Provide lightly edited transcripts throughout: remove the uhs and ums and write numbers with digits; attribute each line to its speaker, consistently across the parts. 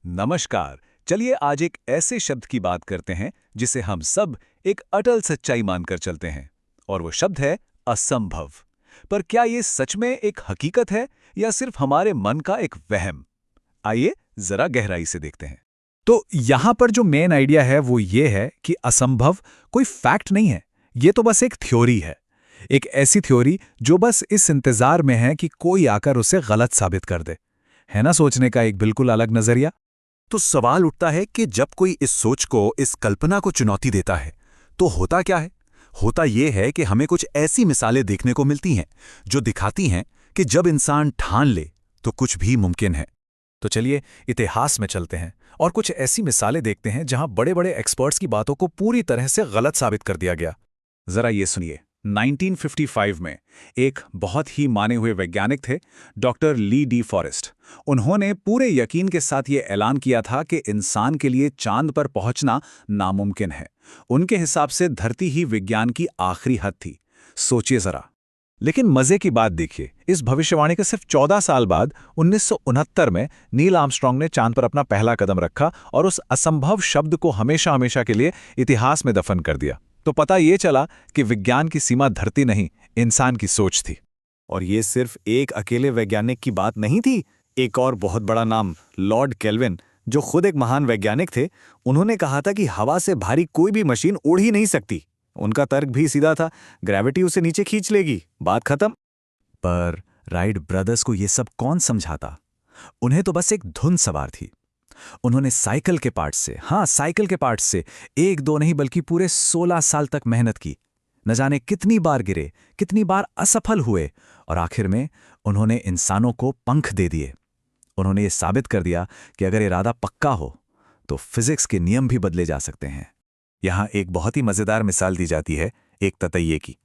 Speaker 1: नमस्कार। चलिए आज एक ऐसे शब्द की बात करते हैं जिसे हम सब एक अटल सच्चाई मानकर चलते हैं, और वो शब्द है असंभव। पर क्या ये सच में एक हकीकत है या सिर्फ हमारे मन का एक वहम? आइए जरा गहराई से देखते हैं।
Speaker 2: तो यहां पर जो मेन आइडिया है वो ये है कि असंभव कोई फैक्ट नहीं है, ये तो बस एक थ्योरी है। एक ऐसी थ्योरी जो बस इस इंतजार में है कि कोई आकर उसे गलत साबित कर दे। है ना सोचने का एक बिल्कुल अलग नजरिया।
Speaker 3: तो सवाल उठता है कि जब कोई इस सोच को, इस कल्पना को चुनौती देता है, तो होता क्या है? होता यह है कि हमें कुछ ऐसी मिसालें देखने को मिलती हैं जो दिखाती हैं कि जब इंसान ठान ले तो कुछ भी मुमकिन है।
Speaker 2: तो चलिए इतिहास में चलते हैं और कुछ ऐसी मिसालें देखते हैं जहां बड़े बड़े एक्सपर्ट्स की बातों को पूरी तरह से गलत साबित कर दिया गया।
Speaker 1: जरा ये सुनिए। 1955 में एक बहुत ही माने हुए वैज्ञानिक थे, डॉक्टर ली डी फॉरेस्ट। उन्होंने पूरे यकीन के साथ ये ऐलान किया था कि इंसान के लिए चांद पर पहुंचना नामुमकिन है। उनके हिसाब से धरती ही विज्ञान की आखिरी हद थी। सोचिए जरा। लेकिन मजे की बात देखिए, इस भविष्यवाणी के सिर्फ 14 साल बाद 1969 में नील आर्मस्ट्रांग ने चांद पर अपना पहला कदम रखा और उस असंभव शब्द को हमेशा हमेशा के लिए इतिहास में दफन कर दिया। तो पता ये चला कि विज्ञान की सीमा धरती नहीं, इंसान की सोच थी।
Speaker 3: और ये सिर्फ एक अकेले वैज्ञानिक की बात नहीं थी। एक और बहुत बड़ा नाम, लॉर्ड केल्विन, जो खुद एक महान वैज्ञानिक थे, उन्होंने कहा था कि हवा से भारी कोई भी मशीन उड़ ही नहीं सकती। उनका तर्क भी सीधा था, ग्रेविटी उसे नीचे खींच लेगी, बात खत्म।
Speaker 2: पर राइट ब्रदर्स को ये सब कौन समझाता? उन्हें तो बस एक धुन सवार थी। उन्होंने साइकिल के पार्ट्स से एक दो नहीं बल्कि पूरे 16 साल तक मेहनत की। न जाने कितनी बार गिरे, कितनी बार असफल हुए, और आखिर में उन्होंने इंसानों को पंख दे दिए। उन्होंने ये साबित कर दिया कि अगर इरादा पक्का हो तो फिजिक्स के नियम भी बदले जा सकते हैं। यहां एक बहुत ही मजेदार मिसाल दी जाती है एक ततैये की।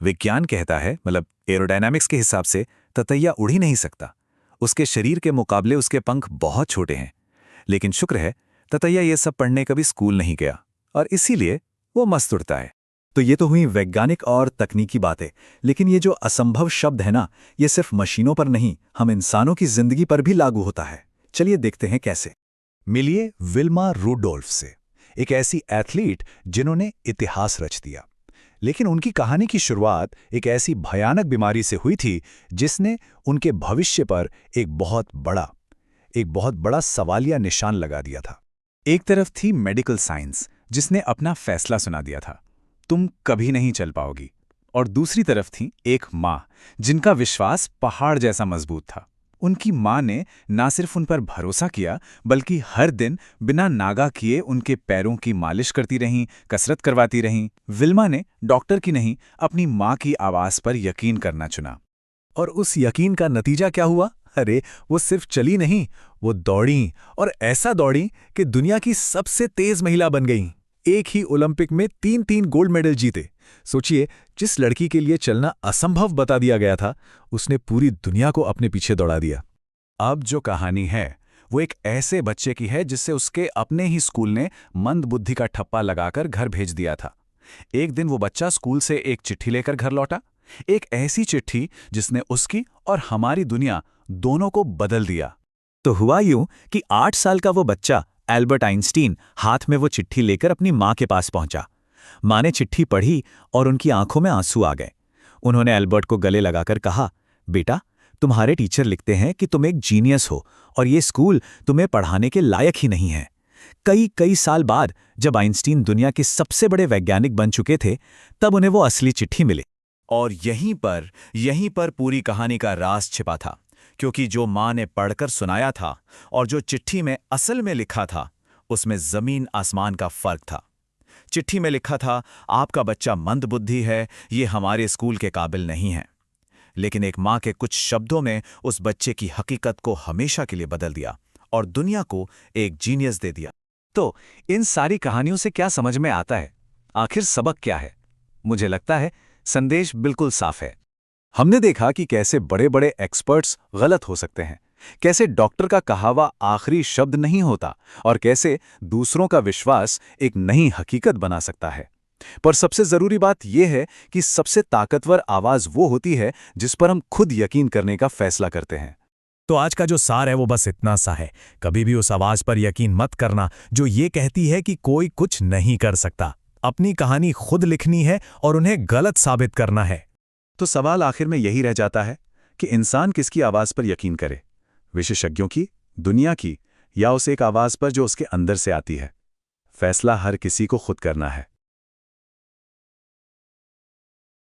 Speaker 2: विज्ञान कहता है, मतलब एरोडायनामिक्स के हिसाब से, ततैया उड़ ही नहीं सकता। उसके शरीर के मुकाबले उसके पंख बहुत छोटे हैं। लेकिन शुक्र है ततैया ये सब पढ़ने कभी स्कूल नहीं गया, और इसीलिए वो मस्त उड़ता है। तो ये तो हुई वैज्ञानिक और तकनीकी बातें, लेकिन ये जो असंभव शब्द है ना, ये सिर्फ मशीनों पर नहीं, हम इंसानों की जिंदगी पर भी लागू होता है। चलिए देखते हैं कैसे।
Speaker 1: मिलिए विल्मा रूडोल्फ से, एक ऐसी एथलीट जिन्होंने इतिहास रच दिया। लेकिन उनकी कहानी की शुरुआत एक ऐसी भयानक बीमारी से हुई थी जिसने उनके भविष्य पर एक बहुत बड़ा सवालिया निशान लगा दिया था। एक तरफ थी मेडिकल साइंस जिसने अपना फैसला सुना दिया था, तुम कभी नहीं चल पाओगी। और दूसरी तरफ थी एक माँ जिनका विश्वास पहाड़ जैसा मजबूत था। उनकी माँ ने ना सिर्फ उन पर भरोसा किया, बल्कि हर दिन बिना नागा किए उनके पैरों की मालिश करती रहीं, कसरत करवाती रहीं। विल्मा ने डॉक्टर की नहीं, अपनी माँ की आवाज़ पर यकीन करना चुना।
Speaker 2: और उस यकीन का नतीजा क्या हुआ? अरे वो सिर्फ चली नहीं, वो दौड़ी, और ऐसा दौड़ी कि दुनिया की सबसे तेज महिला बन गई। एक ही ओलंपिक में 3-3 गोल्ड मेडल जीते। सोचिए, जिस लड़की के लिए चलना असंभव बता दिया गया था, उसने पूरी दुनिया को अपने पीछे दौड़ा दिया।
Speaker 1: अब जो कहानी है वो एक ऐसे बच्चे की है जिससे उसके अपने ही स्कूल ने मंद बुद्धि का ठप्पा लगाकर घर भेज दिया था। एक दिन वो बच्चा स्कूल से एक चिट्ठी लेकर घर लौटा, एक ऐसी चिट्ठी जिसने उसकी और हमारी दुनिया दोनों को बदल दिया।
Speaker 2: तो हुआ यूं कि 8 साल का वो बच्चा एल्बर्ट आइंस्टीन हाथ में वो चिट्ठी लेकर अपनी माँ के पास पहुंचा। माँ ने चिट्ठी पढ़ी और उनकी आंखों में आंसू आ गए। उन्होंने एल्बर्ट को गले लगाकर कहा, बेटा, तुम्हारे टीचर लिखते हैं कि तुम एक जीनियस हो और ये स्कूल तुम्हें पढ़ाने के लायक ही नहीं है। कई साल बाद जब आइंस्टीन दुनिया के सबसे बड़े वैज्ञानिक बन चुके थे, तब उन्हें वो असली चिट्ठी मिली।
Speaker 3: और यहीं पर पूरी कहानी का राज छिपा था, क्योंकि जो माँ ने पढ़कर सुनाया था और जो चिट्ठी में असल में लिखा था, उसमें जमीन आसमान का फर्क था। चिट्ठी में लिखा था, आपका बच्चा मंदबुद्धि है, ये हमारे स्कूल के काबिल नहीं है। लेकिन एक माँ के कुछ शब्दों में उस बच्चे की हकीकत को हमेशा के लिए बदल दिया और दुनिया को एक जीनियस दे दिया।
Speaker 1: तो इन सारी कहानियों से क्या समझ में आता है? आखिर सबक क्या है? मुझे लगता है संदेश बिल्कुल साफ है। हमने देखा कि कैसे बड़े बड़े एक्सपर्ट्स गलत हो सकते हैं, कैसे डॉक्टर का कहावा आखिरी शब्द नहीं होता, और कैसे दूसरों का विश्वास एक नई हकीकत बना सकता है। पर सबसे जरूरी बात यह है कि सबसे ताकतवर आवाज वो होती है जिस पर हम खुद यकीन करने का फैसला करते हैं।
Speaker 4: तो आज का जो सार है वो बस इतना सा है, कभी भी उस आवाज पर यकीन मत करना जो ये कहती है कि कोई कुछ नहीं कर सकता। अपनी कहानी खुद लिखनी है और उन्हें गलत साबित करना है।
Speaker 1: तो सवाल आखिर में यही रह जाता है कि इंसान किसकी आवाज पर यकीन करे, विशेषज्ञों की, दुनिया की, या उस एक आवाज पर जो उसके अंदर से आती है। फैसला हर किसी को खुद करना है।